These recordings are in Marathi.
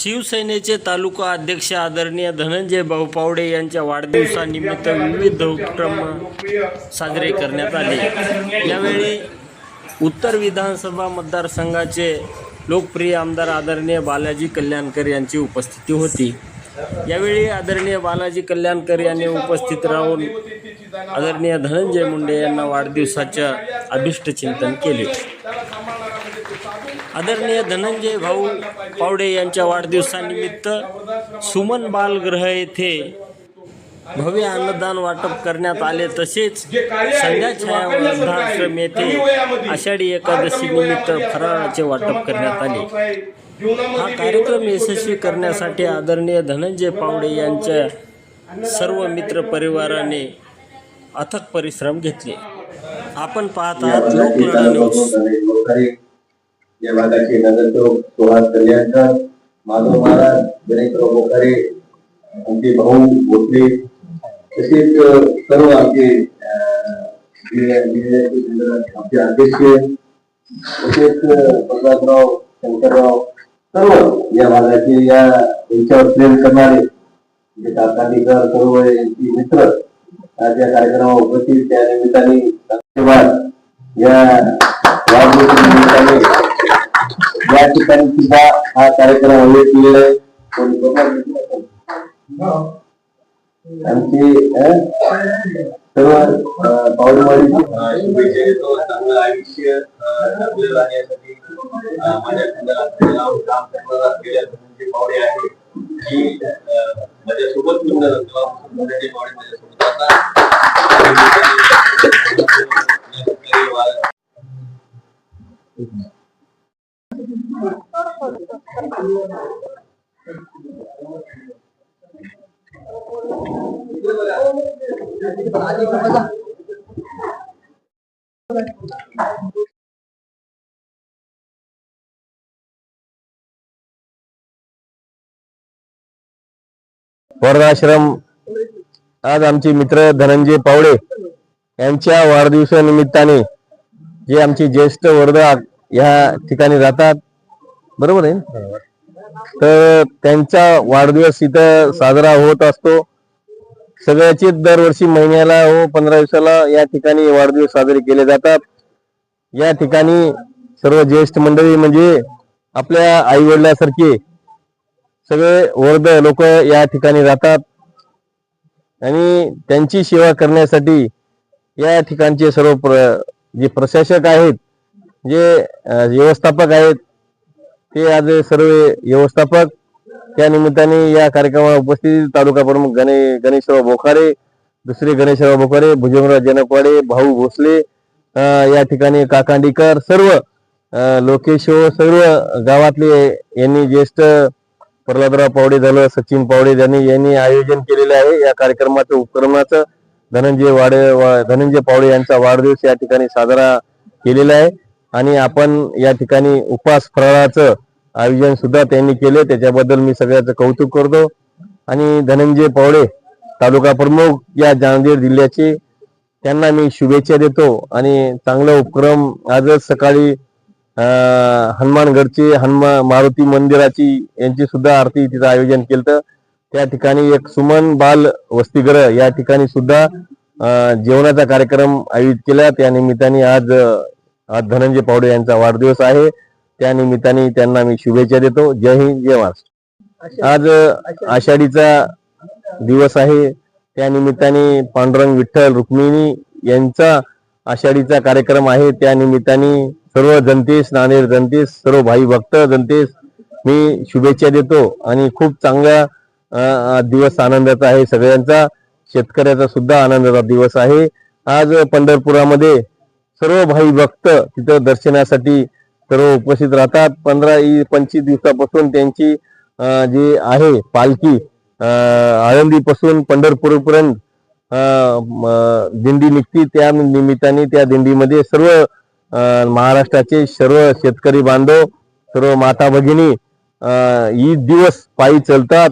शिवसेनेचे तालुका अध्यक्ष आदरणीय धनंजय भाऊ पावडे यांच्या वाढदिवसानिमित्त विविध उपक्रम साजरे करण्यात आले। यावेळी उत्तर विधानसभा मतदारसंघाचे लोकप्रिय आमदार आदरणीय बालाजी कल्याणकर यांची उपस्थिती होती। यावेळी आदरणीय बालाजी कल्याणकर यांनी उपस्थित राहून आदरणीय धनंजय मुंडे यांना वाढदिवसाचे अभिष्टचिंतन केले। आदरणीय धनंजय भाऊ पावडे यांच्या वाढदिवसानिमित्त सुमन बालगृह येथे भव्य अन्नदान वाटप करण्यात आले। तसेच संध्याछाया वृद्धाश्रम येथे आषाढी एकादशी निमित्त फराळाचे वाटप करण्यात आले। हा कार्यक्रम यशस्वी करण्यासाठी आदरणीय धनंजय पावडे यांच्या सर्व मित्र परिवाराने अथक परिश्रम घेतले। आपण पाहत आहात लोकलढा न्यूज। या भागाचे नगरसेवक सुहास कल्याणकर, माधव महाराज, गणेशराव बोकारे, आमचे भाऊ भोसले, तसेच सर्व आमचे अध्यक्ष, तसेच प्रसादराव, शंकरराव, सर्व या भागाचे यांच्यावर प्रेम करणारे काकांडीकर सर्व यांची मित्र आज या कार्यक्रमावर उपस्थित, त्या निमित्ताने धन्यवाद। या वाढदिवसानिमित्ताने या ठिकाणी सुद्धा हा कार्यक्रम आयोजित केलेला आहे। आमचे सर्व पावडेवाडी शुभेच्छा देतो। चांगलं आयुष्य जगलं राहण्यासाठी माझ्या काम करणारा धनंजय पावडे आहे की माझ्यासोबत धनंजय पावडे माझ्यासोबत वर्धाश्रम आज आमचे मित्र धनंजय पावडे यांच्या वाढदिवसानिमित्ताने जे आमचे ज्येष्ठ वर्धा या ठिकाणी राहतात, बरोबर आहे, तर त्यांचा वाढदिवस इथं साजरा होत असतो। सगळ्याचे दरवर्षी महिन्याला व 15 दिवसाला या ठिकाणी वाढदिवस साजरे केले जातात। या ठिकाणी सर्व ज्येष्ठ मंडळी म्हणजे आपल्या आई वडिलांसारखे सगळे वर्ध लोक या ठिकाणी राहतात आणि त्यांची सेवा करण्यासाठी या ठिकाणचे सर्व जे प्रशासक आहेत, जे व्यवस्थापक आहेत, ते आज सर्व व्यवस्थापक त्या निमित्ताने या कार्यक्रमाला उपस्थित तालुका प्रमुख गणेशराव बोकारे, दुसरे गणेशराव बोकारे, भुजंगराव जनकवाडे, भाऊ भोसले, या ठिकाणी काकांडीकर, सर्व लोकेश्वर, सर्व गावातले यांनी ज्येष्ठ प्रल्हादराव पावडे झालं, सचिन पावडे यांनी आयोजन केलेले आहे। या कार्यक्रमाचं उपक्रमाचं धनंजय पावडे यांचा वाढदिवस या ठिकाणी साजरा केलेला आहे आणि आपण या ठिकाणी उपवास फराळाचं आयोजन सुद्धा त्यांनी केले, त्याच्याबद्दल मी सगळ्याचं कौतुक करतो। आणि धनंजय पावडे तालुका प्रमुख या जामनेर जिल्ह्याचे, त्यांना मी शुभेच्छा देतो। आणि चांगला उपक्रम आजच सकाळी हनुमानगडचे मारुती मंदिराची यांची सुद्धा आरती तिचं आयोजन केलं। त्या ठिकाणी एक सुमन बाल वसतिगृह या ठिकाणी सुद्धा जेवणाचा कार्यक्रम आयोजित केला। त्या निमित्ताने आज धनंजय पावडे यांचा वाढदिवस आहे, त्या निमित्ताने त्यांना मी शुभेच्छा देतो। जय हिंद, जय महाराष्ट्र। आज आषाढीचा दिवस आहे, त्या निमित्ताने पांडुरंग विठ्ठल रुक्मिणी यांचा आषाढीचा कार्यक्रम आहे। त्या निमित्ताने सर्व जनतेस, नांदेड जनतेस, सर्व भाई भक्त जनतेस मी शुभेच्छा देतो। आणि खूप चांगला दिवस आनंदाचा आहे सगळ्यांचा, शेतकऱ्याचा सुद्धा आनंदाचा दिवस आहे। आज पंढरपुरामध्ये सर्व भाई भक्त तिथं दर्शनासाठी सर्व उपस्थित राहतात। 15-25 दिवसापासून त्यांची जी आहे पालखी आळंदीपासून पंढरपूरपर्यंत दिंडी निघती। त्या निमित्ताने त्या दिंडीमध्ये सर्व महाराष्ट्राचे सर्व शेतकरी बांधव, सर्व माता भगिनी ही दिवस पायी चालतात।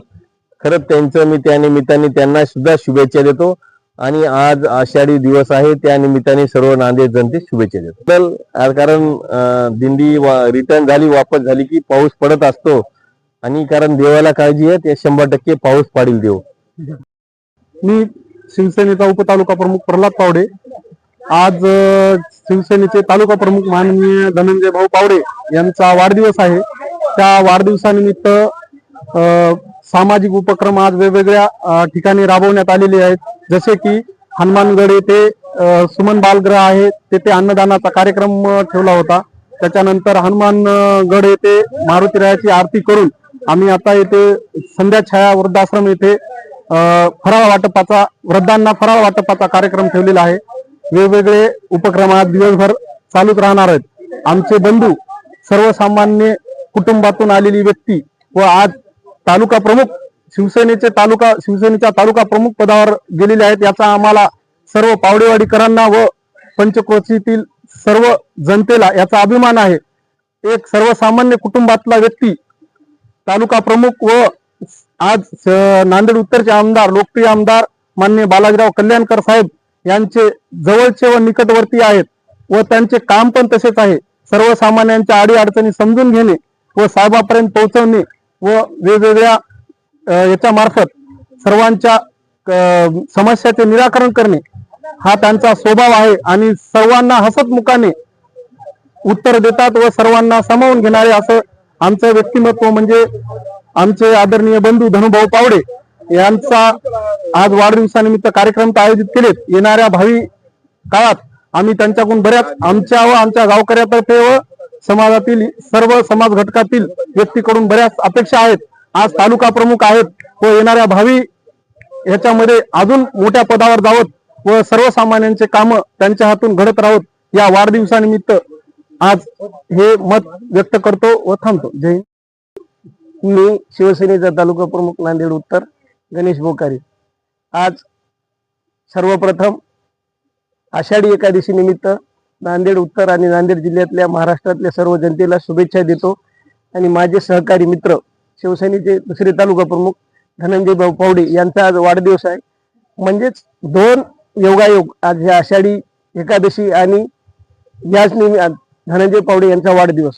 खरंच त्यांचं मी त्या निमित्ताने त्यांना सुद्धा शुभेच्छा देतो। आणि आज आषाढी दिवस आहे, त्या निमित्ताने सर्व नांदेड जनतेस शुभेच्छा देतो। कारण दिंडी रिटर्न झाली, वापस झाली की पाऊस पडत असतो, आणि कारण देवाला काळजी आहे ते 100% पाऊस पाडील देव. मी शिवसेनेचा उपतालुका प्रमुख प्रल्हाद पावडे. आज शिवसेनेचे तालुका प्रमुख माननीय धनंजय भाऊ पावडे यांचा वाढदिवस आहे. त्या वाढदिवसानिमित्त सामाजिक उपक्रम आज वेगवेगळ्या ठिकाणी राबवण्यात आलेले आहेत. जसे की हनुमानगड येथे सुमन बालगृह आहे, तेथे अन्नदानाचा कार्यक्रम ठेवला होता. त्याच्यानंतर हनुमानगड येथे मारुतीरायाची आरती करून आम्ही आता येथे संध्या छाया वृद्धाश्रम येथे फराळ वाटपाचा वृद्धांना फराळ वाटपाचा कार्यक्रम ठेवलेला आहे. वेगवेगळे उपक्रम आज दिवसभर चालूच राहणार आहेत. आमचे बंधू सर्वसामान्य कुटुंबातून आलेली व्यक्ती व आज तालुका प्रमुख शिवसेनेच्या तालुका प्रमुख पदावर गेलेले आहेत. याचा आम्हाला सर्व पावडेवाडीकरांना व पंचक्रोशीतील सर्व जनतेला याचा अभिमान आहे. एक सर्वसामान्य कुटुंबातला व्यक्ती तालुका प्रमुख व आज नांदेड उत्तरचे आमदार लोकप्रिय आमदार माननीय बालाजीराव कल्याणकर साहेब यांचे जवळचे व निकटवर्ती आहेत व त्यांचे काम पण तसेच आहे. सर्वसामान्यांच्या अडी अडचणी समजून घेणे व साहेबापर्यंत पोहोचवणे व वेगवेगळ्या याच्या मार्फत सर्वांच्या समस्याचे निराकरण करणे हा त्यांचा स्वभाव आहे आणि सर्वांना हसतमुखाने उत्तर देतात व सर्वांना सामावून घेणारे असं आमचं व्यक्तिमत्व म्हणजे आमचे आदरणीय बंधू धनुभाऊ पावडे यांचा आज वाढदिवसानिमित्त कार्यक्रम आयोजित केलेत. येणाऱ्या भावी काळात आम्ही त्यांच्याकडून बऱ्याच आमच्या व आमच्या गावकऱ्यातर्फे व समाजातील सर्व समाज घटकातील व्यक्तीकडून बऱ्याच अपेक्षा आहेत. आज तालुका प्रमुख आहेत व येणाऱ्या भावी ह्याच्यामध्ये अजून मोठ्या पदावर जावत व सर्वसामान्यांचे काम त्यांच्या हातून घडत राहोत या वाढदिवसानिमित्त आज हे मत व्यक्त करतो व थांबतो. जय हिंद. मी शिवसेनेचा तालुका प्रमुख नांदेड उत्तर गणेश बोकारी. आज सर्वप्रथम आषाढी एकादशी निमित्त नांदेड उत्तर आणि नांदेड जिल्ह्यातल्या महाराष्ट्रातल्या सर्व जनतेला शुभेच्छा देतो. आणि माझे सहकारी मित्र शिवसेनेचे दुसरे तालुका प्रमुख धनंजय भाऊ पावडे यांचा आज वाढदिवस आहे. म्हणजेच दोन योगायोग आज ह्या आषाढी एकादशी आणि याच धनंजय पावडे यांचा वाढदिवस.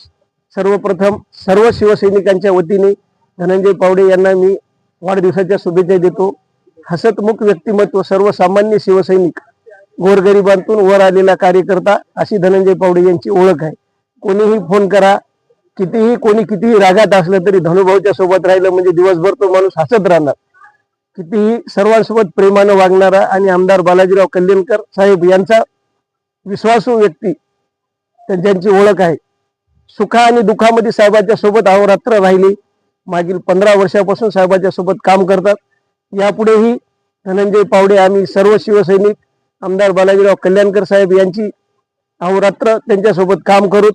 सर्वप्रथम सर्व शिवसैनिकांच्या वतीने धनंजय पावडे यांना मी वाढदिवसाच्या शुभेच्छा देतो. हसतमुख व्यक्तिमत्व, सर्वसामान्य शिवसैनिक, गोरगरिबांतून वर आलेला कार्यकर्ता अशी धनंजय पावडे यांची ओळख आहे. कोणीही फोन करा, कितीही रागात असलं तरी धनुभाऊच्या सोबत राहिलं म्हणजे दिवसभर तो माणूस हसत राहणार. कितीही सर्वांसोबत प्रेमानं वागणारा आणि आमदार बालाजीराव कल्याणकर साहेब यांचा विश्वासू व्यक्ती त्यांची ओळख आहे. सुखा आणि दुःखामध्ये साहेबांच्या सोबत अहोरात्र राहिले. मागील 15 वर्षापासून साहेबांच्या सोबत काम करतात. यापुढेही धनंजय पावडे आम्ही सर्व शिवसैनिक आमदार बालाजीराव कल्याणकर साहेब यांची अहोरात्र त्यांच्यासोबत काम करूत.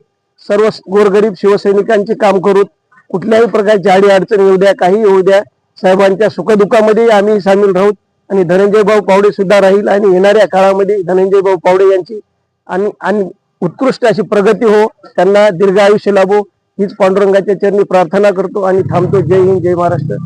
सर्व गोरगरीब शिवसैनिकांचे काम करूत. कुठल्याही प्रकारची अडी अडचण येऊ द्या, काही येऊ द्या, साहेबांच्या सुखदुःखामध्ये आम्ही सामील राहूत. आणि धनंजय भाऊ पावडे सुद्धा राहील आणि येणाऱ्या काळामध्ये धनंजय भाऊ पावडे यांची आणि उत्कृष्ट अशी प्रगती हो, त्यांना दीर्घ आयुष्य लाभो हीच पांडुरंगाच्या चरणी प्रार्थना करतो आणि थांबतो. जय हिंद, जय महाराष्ट्र.